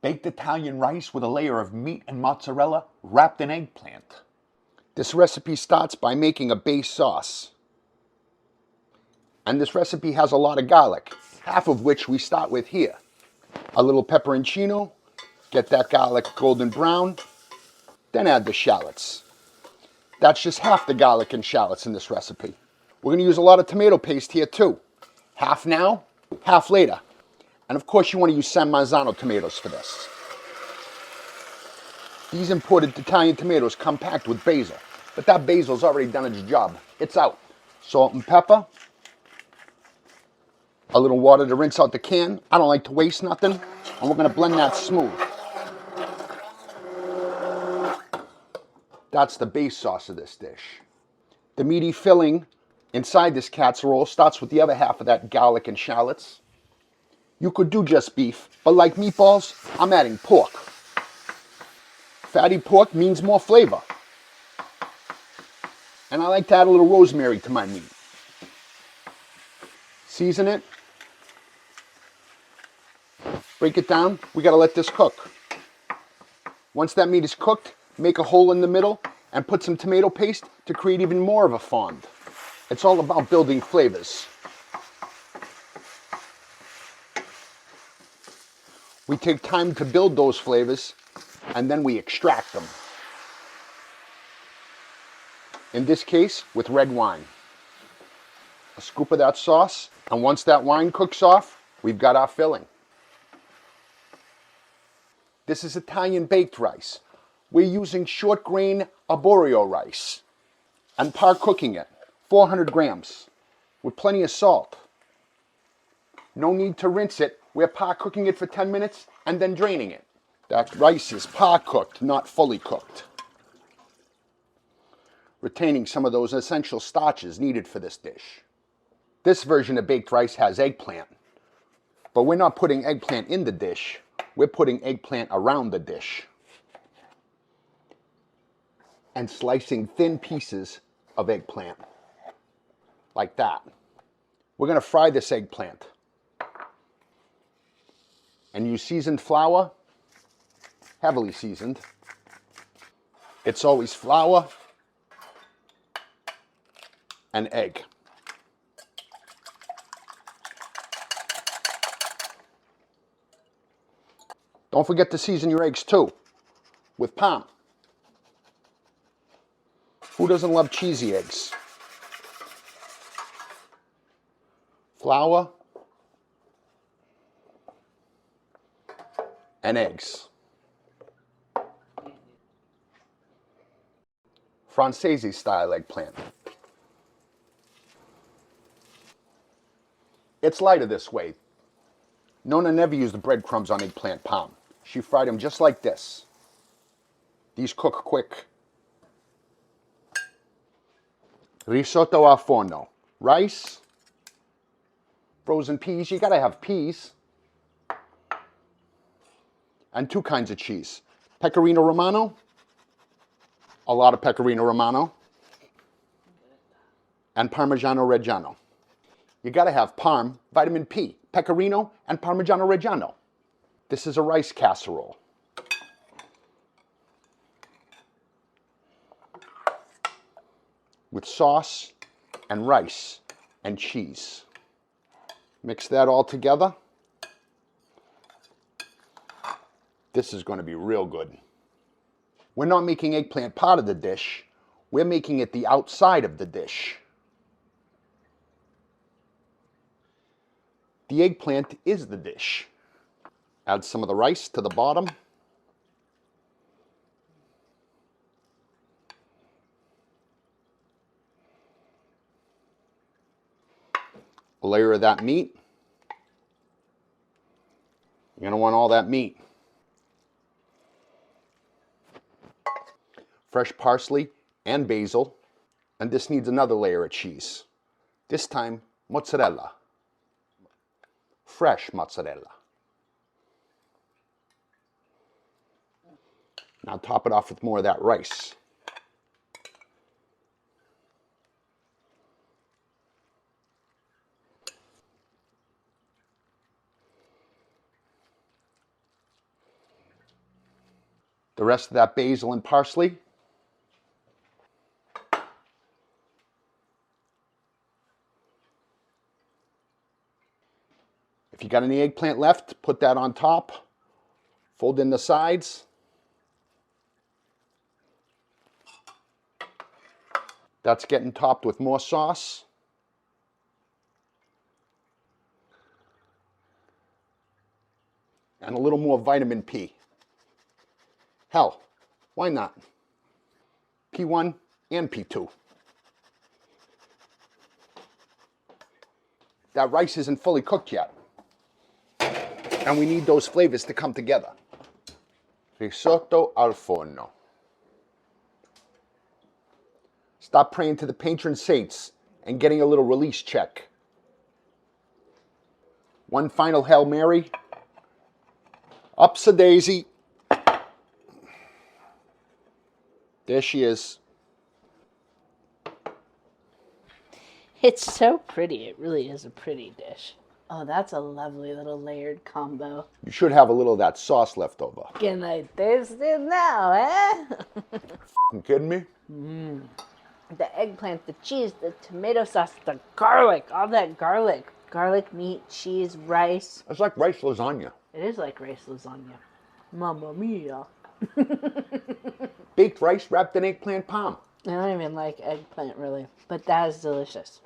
Baked Italian rice with a layer of meat and mozzarella wrapped in eggplant. This recipe starts by making a base sauce. And this recipe has a lot of garlic, half of which we start with here. A little peperoncino, get that garlic golden brown, then add the shallots. That's just half the garlic and shallots in this recipe. We're going to use a lot of tomato paste here too. Half now, half later. And of course you want to use San Marzano tomatoes for this. These imported Italian tomatoes come packed with basil, but that basil's already done its job. It's out. Salt and pepper. A little water to rinse out the can. I don't like to waste nothing. And we're going to blend that smooth. That's the base sauce of this dish. The meaty filling inside this casserole starts with the other half of that garlic and shallots. You could do just beef, but like meatballs, I'm adding pork. Fatty pork means more flavor. And I like to add a little rosemary to my meat. Season it. Break it down. We got to let this cook. Once that meat is cooked, make a hole in the middle and put some tomato paste to create even more of a fond. It's all about building flavors. We take time to build those flavors and then we extract them. In this case, with red wine. A scoop of that sauce, and once that wine cooks off, we've got our filling. This is Italian baked rice. We're using short grain arborio rice and par cooking it, 400 grams, with plenty of salt. No need to rinse it. We're par cooking it for 10 minutes and then draining it. That rice is par cooked, not fully cooked. Retaining some of those essential starches needed for this dish. This version of baked rice has eggplant, but we're not putting eggplant in the dish. We're putting eggplant around the dish and slicing thin pieces of eggplant, like that. We're going to fry this eggplant. And use seasoned flour, heavily seasoned. It's always flour and egg. Don't forget to season your eggs too, with parm. Who doesn't love cheesy eggs? Flour and eggs. Francese style eggplant. It's lighter this way. Nonna never used breadcrumbs on eggplant parm. She fried them just like this. These cook quick. Risotto al forno. Rice, frozen peas. You gotta have peas. And two kinds of cheese. Pecorino Romano, a lot of Pecorino Romano, and Parmigiano Reggiano. You gotta have Parm, vitamin P, Pecorino, and Parmigiano Reggiano. This is a rice casserole. With sauce and rice and cheese. Mix that all together. This is going to be real good. We're not making eggplant part of the dish. We're making it the outside of the dish. The eggplant is the dish. Add some of the rice to the bottom. A layer of that meat. You're going to want all that meat. Fresh parsley and basil. And this needs another layer of cheese. This time, mozzarella. Fresh mozzarella. Now top it off with more of that rice. The rest of that basil and parsley. If you got any eggplant left, put that on top. Fold in the sides. That's getting topped with more sauce. And a little more vitamin P. Hell, why not? P1 and P2. That rice isn't fully cooked yet. And we need those flavors to come together. Risotto al forno. Stop praying to the patron saints and getting a little release check. One final Hail Mary. Ups a daisy. There she is. It's so pretty. It really is a pretty dish. Oh, that's a lovely little layered combo. You should have a little of that sauce left over. Can I taste it now, eh? You kidding me? The eggplant, the cheese, the tomato sauce, the garlic, all that garlic. Garlic, meat, cheese, rice. It's like rice lasagna. It is like rice lasagna. Mamma mia. Baked rice wrapped in eggplant palm. I don't even like eggplant really, but that is delicious.